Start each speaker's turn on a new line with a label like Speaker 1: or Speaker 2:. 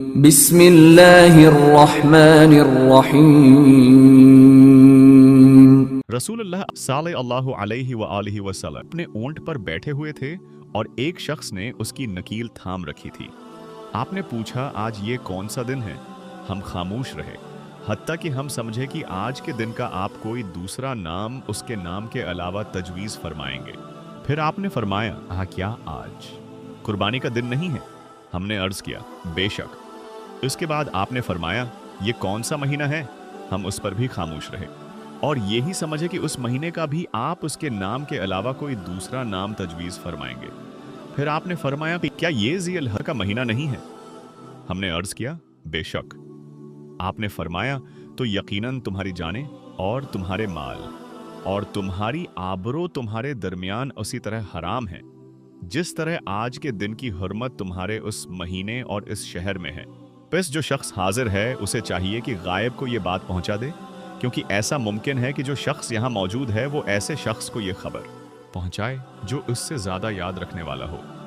Speaker 1: بسم اللہ الرحمن الرحیم۔
Speaker 2: رسول اللہ صلی اللہ علیہ وآلہ وسلم اپنے اونٹ پر بیٹھے ہوئے تھے اور ایک شخص نے اس کی نکیل تھام رکھی تھی۔ آپ نے پوچھا آج یہ کون سا دن ہے؟ ہم خاموش رہے، حتیٰ کہ ہم سمجھے کہ آج کے دن کا آپ کوئی دوسرا نام اس کے نام کے علاوہ تجویز فرمائیں گے۔ پھر آپ نے فرمایا کیا آج قربانی کا دن نہیں ہے؟ ہم نے عرض کیا بے شک۔ اس کے بعد آپ نے فرمایا یہ کون سا مہینہ ہے؟ ہم اس پر بھی خاموش رہے اور یہی سمجھے کہ اس مہینے کا بھی آپ اس کے نام کے علاوہ کوئی دوسرا نام تجویز فرمائیں گے۔ پھر آپ نے فرمایا کہ کیا یہ ذی الحجہ کا مہینہ نہیں ہے؟ ہم نے عرض کیا بے شک۔ آپ نے فرمایا تو یقیناً تمہاری جانیں اور تمہارے مال اور تمہاری آبرو تمہارے درمیان اسی طرح حرام ہے جس طرح آج کے دن کی حرمت تمہارے اس مہینے اور اس شہر میں ہے۔ پس جو شخص حاضر ہے اسے چاہیے کہ غائب کو یہ بات پہنچا دے، کیونکہ ایسا ممکن ہے کہ جو شخص یہاں موجود ہے وہ ایسے شخص کو یہ خبر پہنچائے جو اس سے زیادہ یاد رکھنے والا ہو۔